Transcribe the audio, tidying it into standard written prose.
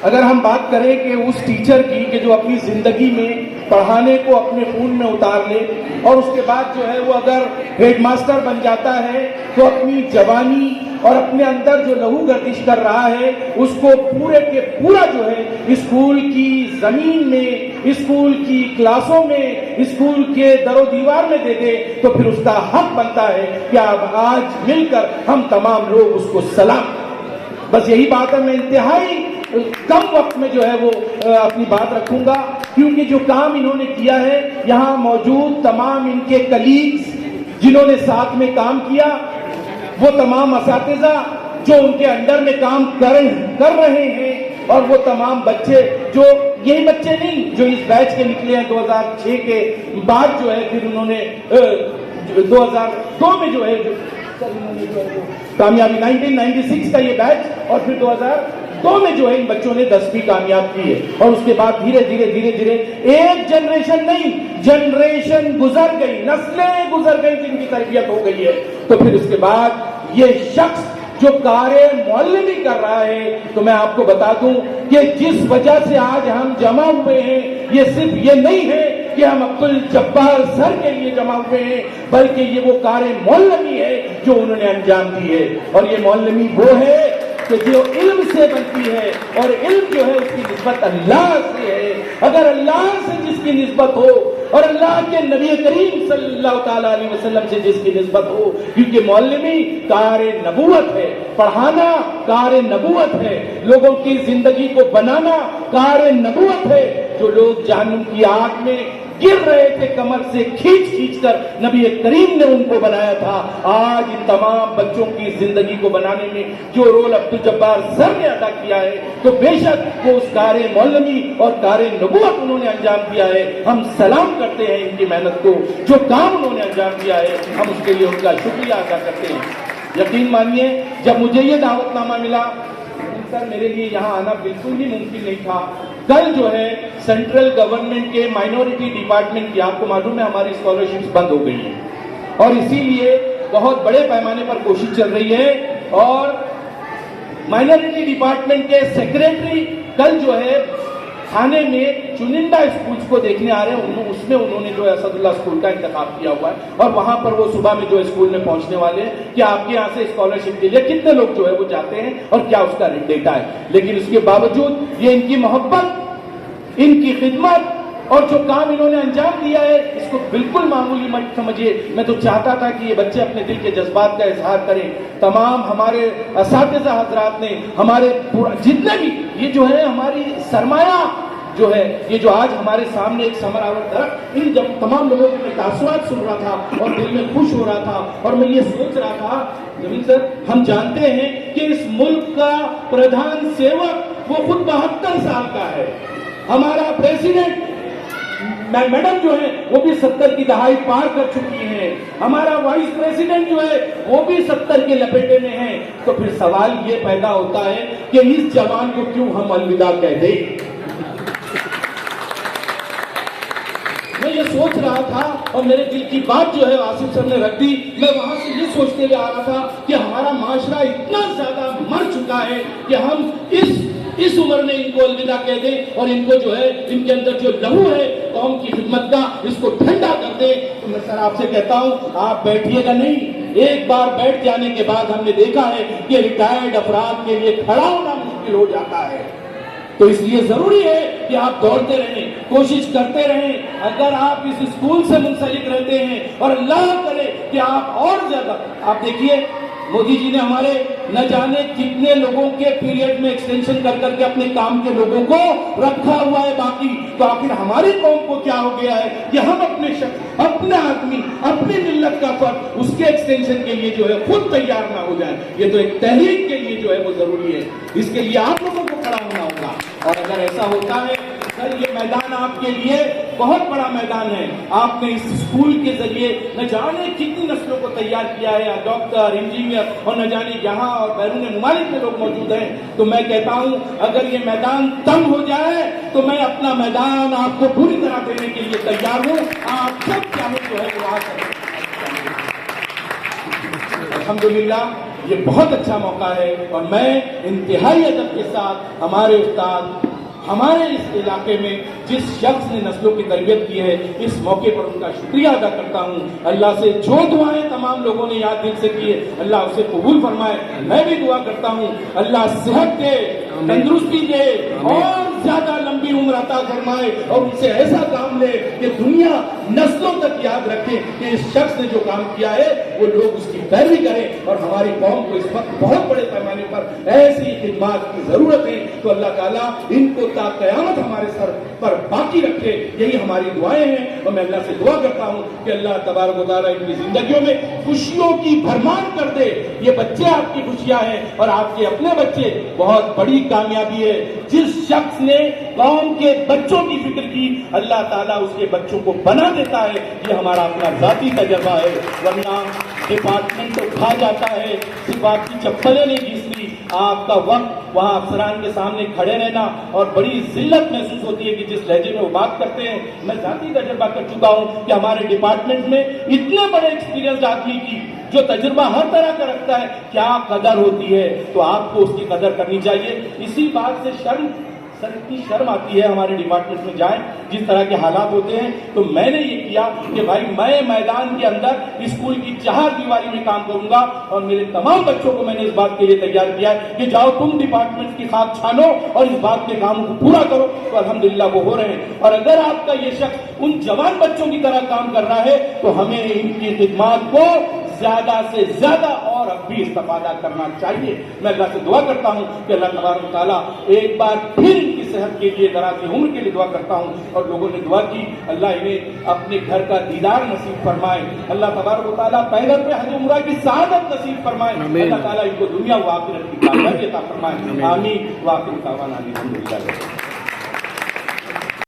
اگر ہم بات کریں کہ اس ٹیچر کی کہ جو اپنی زندگی میں پڑھانے کو اپنے خون میں اتار لے اور اس کے بعد جو ہے وہ اگر ہیڈ ماسٹر بن جاتا ہے تو اپنی جوانی اور اپنے اندر جو لہو گردش کر رہا ہے اس کو پورے کے پورا جو ہے اسکول کی زمین میں، اسکول کی کلاسوں میں، اسکول کے در و دیوار میں دے دے تو پھر اس کا حق بنتا ہے کہ اب آج مل کر ہم تمام لوگ اس کو سلام. بس یہی بات ہے. میں انتہائی کم وقت میں جو ہے وہ اپنی بات رکھوں گا کیونکہ جو کام انہوں نے کیا ہے یہاں موجود تمام ان کے کلیگز جنہوں نے ساتھ میں کام کیا، وہ تمام اساتذہ جو ان کے انڈر میں کام کر رہے ہیں، اور وہ تمام بچے جو یہی بچے نہیں جو اس بیچ کے نکلے ہیں 2006 کے بعد جو ہے پھر انہوں نے 2002 میں جو ہے کامیابی 1996 کا یہ بیچ اور پھر 2002 میں جو ہے ان بچوں نے 10ویں کامیاب کی ہے. اور اس کے بعد دھیرے دھیرے ایک جنریشن نہیں، جنریشن گزر گئی، نسلیں گزر گئی جن کی تربیت ہو گئی ہے. تو پھر اس کے بعد یہ شخص جو کار معلمی کر رہا ہے، تو میں آپ کو بتا دوں کہ جس وجہ سے آج ہم جمع ہوئے ہیں یہ صرف یہ نہیں ہے کہ ہم عبد الجبار سر کے لیے جمع ہوئے ہیں، بلکہ یہ وہ کار معلمی ہے جو انہوں نے انجام دی ہے. اور یہ معلمی وہ ہے کہ جو علم سے بنتی ہے، اور علم جو ہے اس کی نسبت اللہ سے ہے. اگر اللہ سے جس کی نسبت ہو اور اللہ کے نبی کریم صلی اللہ تعالی علیہ وسلم سے جس کی نسبت ہو، کیونکہ معلمی کار نبوت ہے، پڑھانا کار نبوت ہے، لوگوں کی زندگی کو بنانا کار نبوت ہے. جو لوگ جہنم کی آگ میں گر رہے تھے کمر سے کھینچ کر، نبی کریم نے ان کو بنایا تھا. آج ان تمام بچوں کی زندگی کو بنانے میں جو رول عبد الجبار سر نے ادا کیا ہے تو بے شک وہ اس کار معلمی اور کار نبوت انہوں نے انجام دیا ہے. ہم سلام کرتے ہیں ان کی محنت کو، جو کام انہوں نے انجام دیا ہے ہم اس کے لیے ان کا شکریہ ادا کرتے ہیں. یقین مانیے جب مجھے یہ دعوت نامہ ملا سر میرے لیے یہاں آنا بالکل بھی ممکن نہیں تھا. کل جو ہے سینٹرل گورنمنٹ کے مائنورٹی ڈپارٹمنٹ کی، آپ کو معلوم ہے ہماری اسکالرشپس بند ہو گئی ہیں اور اسی لیے بہت بڑے پیمانے پر کوشش چل رہی ہے. اور مائنورٹی ڈپارٹمنٹ کے سیکریٹری کل جو ہے تھانے میں چنندہ اسکولز کو دیکھنے آ رہے ہیں. اس میں انہوں نے جو ہے اسد اللہ اسکول کا انتخاب کیا ہوا ہے اور وہاں پر وہ صبح میں جو اسکول میں پہنچنے والے ہیں کہ آپ کے یہاں سے اسکالرشپ کے لیے کتنے لوگ جو ہے وہ جاتے ہیں اور کیا اس کا ڈیٹا ہے. لیکن اس کے باوجود یہ ان کی محبت، ان کی خدمت اور جو کام انہوں نے انجام دیا ہے اس کو بالکل معمولی مت سمجھیے. میں تو چاہتا تھا کہ یہ بچے اپنے دل کے جذبات کا اظہار کریں. تمام ہمارے اساتذہ حضرات نے، ہمارے جتنے بھی یہ جو ہے ہماری سرمایہ جو ہے، یہ جو آج ہمارے سامنے ایک ثمرآور درخت، ان جب تمام لوگوں کے تاثرات سن رہا تھا اور دل میں خوش ہو رہا تھا اور میں یہ سوچ رہا تھا جمیل سر ہم جانتے ہیں کہ اس ملک کا پردھان سیوک وہ خود 72 سال کا ہے. ہمارا پریزیڈنٹ میڈم جو ہے وہ بھی 70 کی دہائی پار کر چکی ہیں. ہمارا وائس پریزیڈنٹ جو ہے وہ بھی 70 کے لپیٹے میں ہیں. تو پھر سوال یہ پیدا ہوتا ہے کہ اس جوان کو کیوں ہم الوداع کہہ دیں. میں یہ سوچ رہا تھا اور میرے دل کی بات جو ہے آصف سر نے رکھ دی. میں وہاں سے یہ سوچتے ہوئے آ رہا تھا کہ ہمارا معاشرہ اتنا زیادہ مر چکا ہے کہ ہم اس عمر میں ان کو الوداع کہہ دیں اور ان کو جو ہے ان کے اندر جو لہو ہے قوم کی خدمت کا اس کو ٹھنڈا کر دیں. تو میں سر آپ سے کہتا ہوں آپ بیٹھیے گا نہیں. ایک بار بیٹھ جانے کے بعد ہم نے دیکھا ہے کہ ریٹائرڈ افراد کے لیے کھڑا ہونا مشکل ہو جاتا ہے. تو اس لیے ضروری ہے کہ آپ دوڑتے رہیں، کوشش کرتے رہیں. اگر آپ اس اسکول سے منسلک رہتے ہیں اور اللہ کرے کہ آپ اور زیادہ، آپ دیکھیے مودی جی نے ہمارے نہ جانے کتنے لوگوں کے پیریڈ میں ایکسٹینشن کر کے اپنے کام کے لوگوں کو رکھا ہوا ہے باقی. تو آخر ہماری قوم کو کیا ہو گیا ہے کہ ہم اپنے شخص، اپنے آدمی، اپنی ملت کا فرد اس کے ایکسٹینشن کے لیے جو ہے خود تیار نہ ہو جائیں. یہ تو ایک تحریک کے لیے جو ہے وہ ضروری ہے. اس کے لیے آپ لوگوں کو کھڑا ہونا ہوگا. اور اگر ایسا ہوتا ہے سر یہ میدان آپ کے لیے بہت بڑا میدان ہے. آپ نے اس اسکول کے ذریعے نہ جانے کتنی نسلوں کو تیار کیا ہے، ڈاکٹر، انجینئر اور نہ جانے یہاں اور بیرون ممالک میں لوگ موجود ہیں. تو میں کہتا ہوں اگر یہ میدان تنگ ہو جائے تو میں اپنا میدان آپ کو پوری طرح دینے کے لیے تیار ہوں. آپ سب چاہیں جو ہے وہ آ سکیں. الحمدللہ یہ بہت اچھا موقع ہے اور میں انتہائی ادب کے ساتھ ہمارے استاد ہمارے اس علاقے میں جس شخص نے نسلوں کی تربیت کی ہے اس موقع پر ان کا شکریہ ادا کرتا ہوں. اللہ سے جو دعائیں تمام لوگوں نے یاد دل سے کی ہے اللہ اسے قبول فرمائے. میں بھی دعا کرتا ہوں اللہ صحت دے, تندرستی دے اور زیادہ لمبی عمر عطا فرمائے اور ان سے ایسا کام لے کہ دنیا نسلوں تک یاد رکھے کہ اس شخص نے جو کام کیا ہے وہ لوگ اس کی پیروی کریں. اور ہماری قوم کو اس وقت بہت بڑے پیمانے پر ایسی خدمات کی ضرورت ہے تو اللہ تعالیٰ ان کو تا قیامت ہمارے سر پر باقی رکھے. یہی ہماری دعائیں ہیں اور میں اللہ سے دعا کرتا ہوں کہ اللہ تبارک و تعالیٰ ان کی زندگیوں میں خوشیوں کی بھرمار کر دے. یہ بچے آپ کی خوشیاں ہیں اور آپ کے اپنے بچے بہت بڑی کامیابی ہے. جس شخص نے قوم کے بچوں کی فکر کی اللہ تعالیٰ اس کے بچوں کو بنا دیتا ہے. یہ ہمارا اپنا ذاتی تجربہ ہے. ورنہ ڈپارٹمنٹ تو کھا جاتا ہے, صرف آپ کی چپلیں نہیں گھستی. آپ کا وقت وہاں افسران کے سامنے کھڑے رہنا اور بڑی ذلت محسوس ہوتی ہے کہ جس لہجے میں وہ بات کرتے ہیں. میں ذاتی تجربہ کر چکا ہوں کہ ہمارے ڈپارٹمنٹ میں اتنے بڑے ایکسپیرینس آدمی کی جو تجربہ ہر طرح کا رکھتا ہے کیا قدر ہوتی ہے. تو آپ کو اس کی قدر کرنی چاہیے. اسی بات سے اتنی شرم آتی ہے ہمارے ڈپارٹمنٹ میں جائیں جس طرح کے حالات ہوتے ہیں. تو میں نے یہ کیا کہ بھائی میں میدان کے اندر اسکول کی چہار دیواری میں کام کروں گا اور میرے تمام بچوں کو میں نے اس بات کے لیے تیار کیا کہ جاؤ تم ڈپارٹمنٹ کی خاک چھانو اور اس بات کے کام کو پورا کرو. تو الحمدللہ وہ ہو رہے ہیں. اور اگر آپ کا یہ شخص ان جوان بچوں کی طرح کام کر رہا ہے تو ہمیں ان کی خدمات کو زیادہ سے زیادہ اور اب بھی استفادہ کرنا چاہیے. میں اللہ سے دعا کرتا ہوں کہ اللہ تبارک و تعالیٰ ایک بار پھر ان کی صحت کے لیے, دراز عمر کے لیے دعا کرتا ہوں. اور لوگوں نے دعا کی اللہ انہیں اپنے گھر کا دیدار نصیب فرمائے. اللہ تبارک و تعالیٰ پیدل پہ حج عمرہ کی سعادت نصیب فرمائے. اللہ تعالیٰ ان کو دنیا و آخرت کی کامیابی عطا فرمائے. آمین. وآخر دعوانا الحمدللہ.